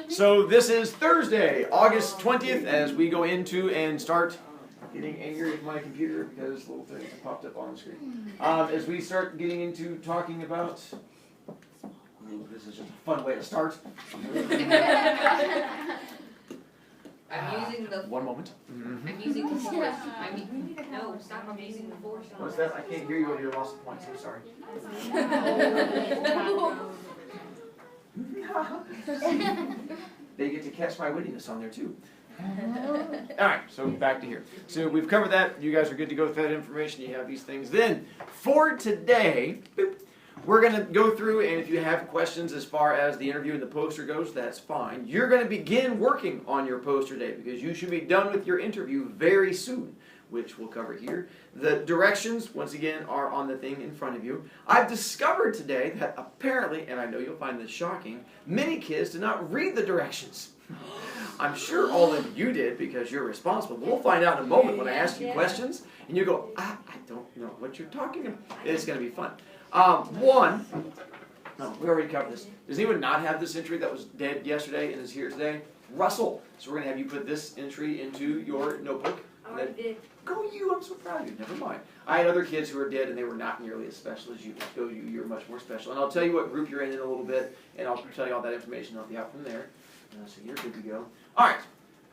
So this is Thursday, August 20th, as we go into and start getting angry with my computer because little things have popped up on the screen. As we start getting into talking about, this is just a fun way to start. I'm using the. One moment. I'm using the force. No, stop! I'm using the force. What's that? I can't hear you over your lost points. I'm sorry. They get to catch my wittiness on there too. Alright, so back to here. So we've covered that. You guys are good to go with that information. You have these things. Then, for today, we're going to go through, and if you have questions as far as the interview and the poster goes, that's fine. You're going to begin working on your poster day because you should be done with your interview very soon, which we'll cover here. The directions, once again, are on the thing in front of you. I've discovered today that apparently, and I know you'll find this shocking, many kids did not read the directions. I'm sure all of you did because you're responsible. We'll find out in a moment when I ask you questions, and you go, I don't know what you're talking about. It's going to be fun. We already covered this. Does anyone not have this entry that was dead yesterday and is here today? Russell. So we're going to have you put this entry into your notebook. I did. Go you, I'm so proud of you. Never mind. I had other kids who were dead and they were not nearly as special as you. Go you, you're much more special. And I'll tell you what group you're in a little bit, and I'll tell you all that information. I'll help you out from there. So you're good to go. Alright,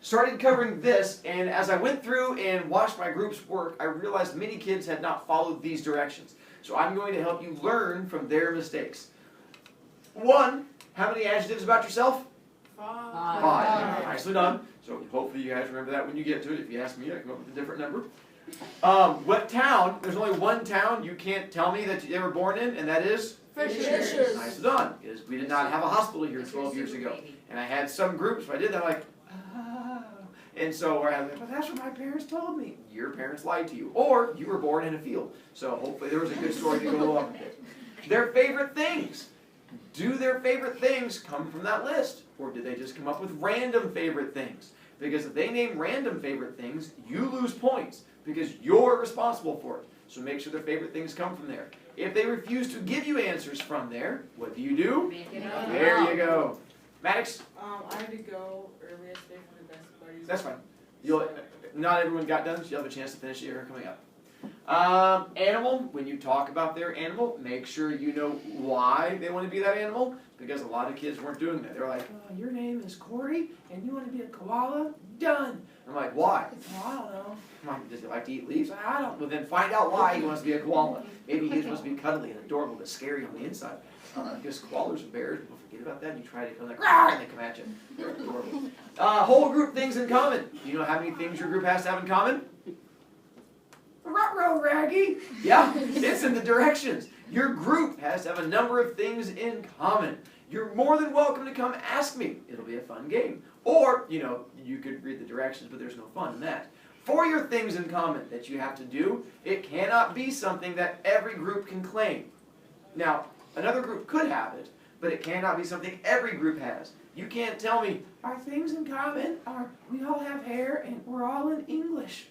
started covering this, and as I went through and watched my groups work, I realized many kids had not followed these directions. So I'm going to help you learn from their mistakes. 1, how many adjectives about yourself? 5. Nicely done. So hopefully you guys remember that when you get to it. If you ask me, I come up with a different number. What town? There's only one town you can't tell me that they were born in, and that is? Fishers. Nicely done. Because we did not have a hospital here 12 years ago. And I had some groups, if I did that, like, oh. And so I was like, well, that's what my parents told me. Your parents lied to you. Or you were born in a field. So hopefully there was a good story to go along with it. Their favorite things. Do their favorite things come from that list? Or did they just come up with random favorite things? Because if they name random favorite things, you lose points. Because you're responsible for it. So make sure their favorite things come from there. If they refuse to give you answers from there, what do you do? Make it up. There you go. Maddox? I had to go earlier today for the best buddies. That's fine. Not everyone got done, so you'll have a chance to finish it here coming up. Animal, when you talk about their animal, make sure you know why they want to be that animal, because a lot of kids weren't doing that. They're like, oh, your name is Corey, and you want to be a koala? Done. I'm like, why? Oh, I don't know. I'm like, does he like to eat leaves? I don't. Well, then find out why he wants to be a koala. Maybe he wants to be cuddly and adorable, but scary on the inside. Because koalas and bears, we'll forget about that. You try to come like, rah, and they come at you. They're adorable. Whole group things in common. Do you know how many things your group has to have in common? Ruh-roh, Raggy. Yeah, it's in the directions. Your group has to have a number of things in common. You're more than welcome to come ask me. It'll be a fun game. Or, you could read the directions, but there's no fun in that. For your things in common that you have to do, it cannot be something that every group can claim. Now, another group could have it, but it cannot be something every group has. You can't tell me, our things in common are we all have hair and we're all in English.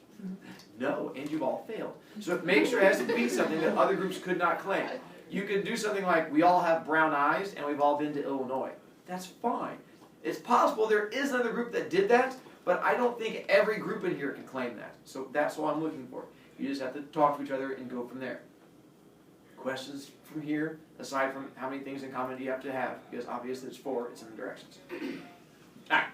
No, and you've all failed. So make sure it has to be something that other groups could not claim. You could do something like, we all have brown eyes and we've all been to Illinois. That's fine. It's possible there is another group that did that, but I don't think every group in here can claim that. So that's what I'm looking for. You just have to talk to each other and go from there. Questions from here, aside from how many things in common do you have to have? Because obviously it's 4, it's in the directions. Alright.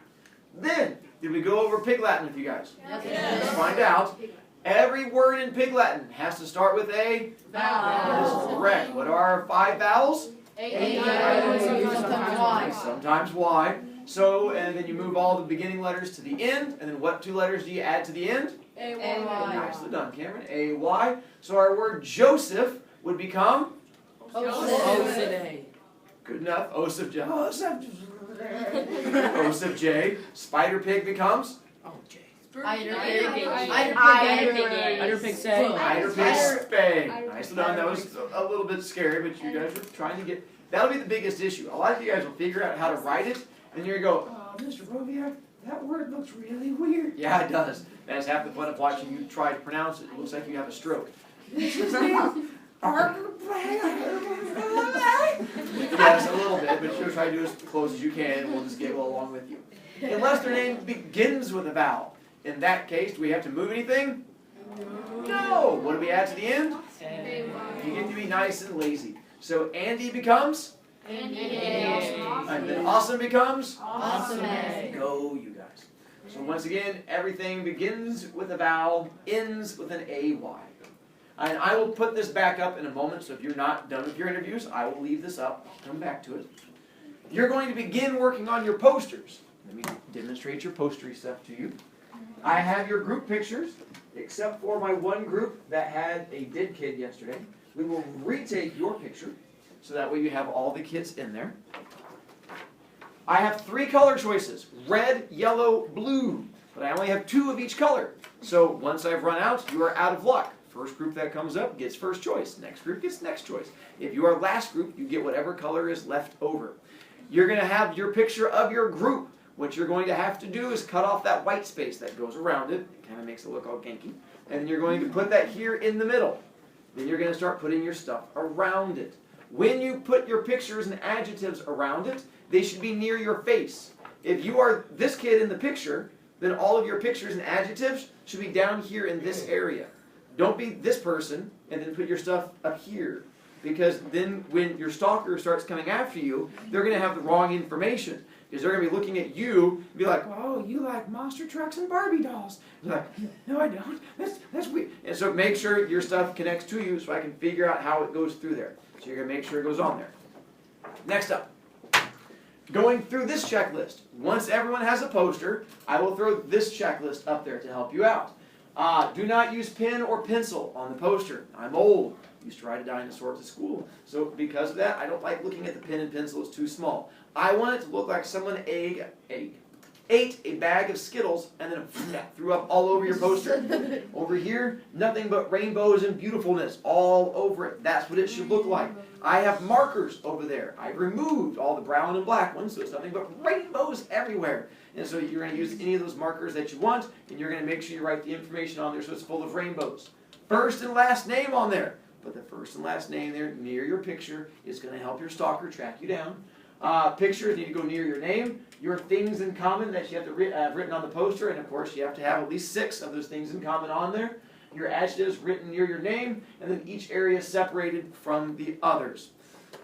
Then, did we go over Pig Latin with you guys? Yes. Let's find out. Every word in Pig Latin has to start with a vowel. This is correct. What are our 5 vowels? Sometimes Y. Sometimes Y. So, and then you move all the beginning letters to the end, and then what 2 letters do you add to the end? A-Y. Nicely done, Cameron. A-Y. So our word Joseph would become? Joseph. Good enough. Osiph J. Osiph J. Spider Pig becomes? Eider Pig Spay. Nicely done. That was a little bit scary, but you guys were trying to get... That'll be the biggest issue. A lot of you guys will figure out how to write it, and you're going to go, oh, Mr. Brovicast, that word looks really weird. Yeah, it does. That's half the fun of watching you try to pronounce it. It looks like you have a stroke. Yes, a little bit, but you'll try to do as close as you can, and we'll just giggle along with you. Unless their name begins with a vowel. In that case, do we have to move anything? No. What do we add to the end? You get to be nice and lazy. So Andy becomes? Andy. And then awesome becomes? Awesome. Go, you guys. So once again, everything begins with a vowel, ends with an AY. And I will put this back up in a moment, so if you're not done with your interviews, I will leave this up. I'll come back to it. You're going to begin working on your posters. Let me demonstrate your postery stuff to you. I have your group pictures, except for my one group that had a dead kid yesterday. We will retake your picture, so that way you have all the kids in there. I have 3 color choices, red, yellow, blue, but I only have 2 of each color. So once I've run out, you are out of luck. First group that comes up gets first choice. Next group gets next choice. If you are last group, you get whatever color is left over. You're going to have your picture of your group. What you're going to have to do is cut off that white space that goes around it. It kind of makes it look all ganky. And you're going to put that here in the middle. Then you're going to start putting your stuff around it. When you put your pictures and adjectives around it, they should be near your face. If you are this kid in the picture, then all of your pictures and adjectives should be down here in this area. Don't be this person and then put your stuff up here. Because then when your stalker starts coming after you, they're going to have the wrong information. Because they're going to be looking at you and be like, oh, you like monster trucks and Barbie dolls. You're like, no, I don't. That's weird. And so make sure your stuff connects to you so I can figure out how it goes through there. So you're going to make sure it goes on there. Next up, going through this checklist. Once everyone has a poster, I will throw this checklist up there to help you out. Do not use pen or pencil on the poster. I'm old. Used to ride a dinosaur to school. So because of that, I don't like looking at the pen and pencil. It's too small. I want it to look like someone ate a bag of Skittles and then threw up all over your poster. Over here, nothing but rainbows and beautifulness all over it. That's what it should look like. I have markers over there. I removed all the brown and black ones, so it's nothing but rainbows everywhere. And so you're going to use any of those markers that you want, and you're going to make sure you write the information on there so it's full of rainbows. First and last name on there. Put the first and last name there near your picture. It's going to help your stalker track you down. Pictures need to go near your name. Your things in common that you have to have written on the poster, and of course you have to have at least 6 of those things in common on there. Your adjectives written near your name, and then each area separated from the others.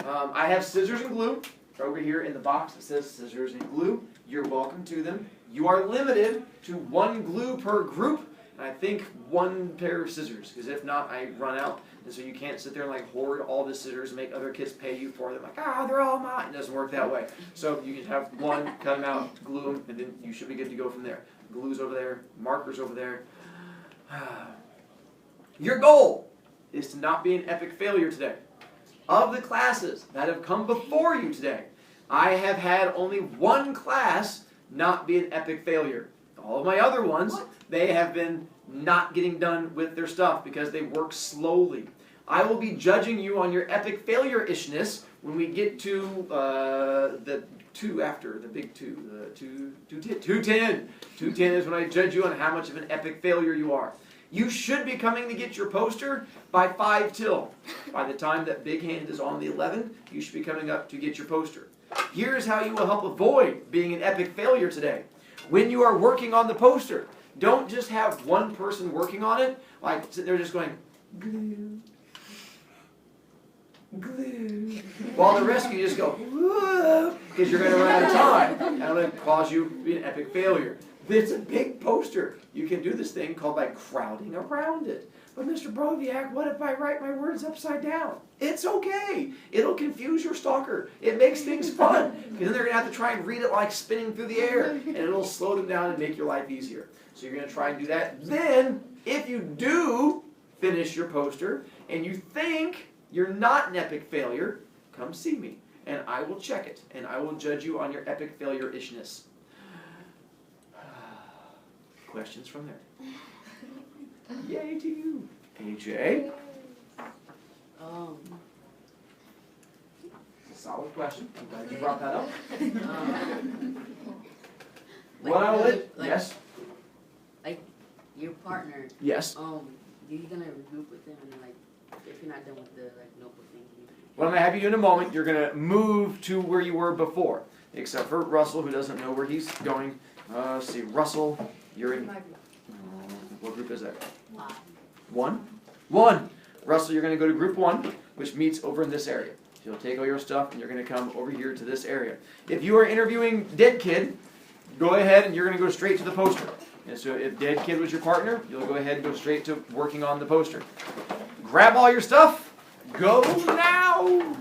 I have scissors and glue over here in the box that says scissors and glue. You're welcome to them. You are limited to 1 glue per group, and I think 1 pair of scissors, because if not, I run out. And so you can't sit there and like hoard all the scissors and make other kids pay you for them. Like, they're all mine. It doesn't work that way. So you can have 1, cut them out, glue them, and then you should be good to go from there. Glue's over there, markers over there. Your goal is to not be an epic failure today. Of the classes that have come before you today, I have had only 1 class not be an epic failure. All of my other ones, they have been not getting done with their stuff because they work slowly. I will be judging you on your epic failure-ishness when we get to the 2 after, the big 2, the 210. 210 is when I judge you on how much of an epic failure you are. You should be coming to get your poster by 5 till. By the time that big hand is on the 11, you should be coming up to get your poster. Here's how you will help avoid being an epic failure today. When you are working on the poster, don't just have 1 person working on it, like they're just going, glue, glue, while the rest of you just go, because you're going to run out of time, and it'll cause you to be an epic failure. It's a big poster. You can do this thing called like crowding around it. But Mr. Broviak, what if I write my words upside down? It's okay. It'll confuse your stalker. It makes things fun. Because then they're going to have to try and read it like spinning through the air. And it'll slow them down and make your life easier. So you're going to try and do that. Then, if you do finish your poster and you think you're not an epic failure, come see me. And I will check it. And I will judge you on your epic failure-ishness. Questions from there? Yay to you. AJ? It's a solid question. I'm glad you brought that up. What I would, yes? Like, your partner, Yes. you're gonna regroup with them and like if you're not done with the like notebook thing. What I'm going to have you do in a moment, you're going to move to where you were before. Except for Russell, who doesn't know where he's going. Let's see, Russell, you're in... What group is that? 1? 1. Russell, you're going to go to group 1, which meets over in this area. So you'll take all your stuff and you're going to come over here to this area. If you are interviewing Dead Kid, go ahead and you're going to go straight to the poster. And so if Dead Kid was your partner, you'll go ahead and go straight to working on the poster. Grab all your stuff. Go now!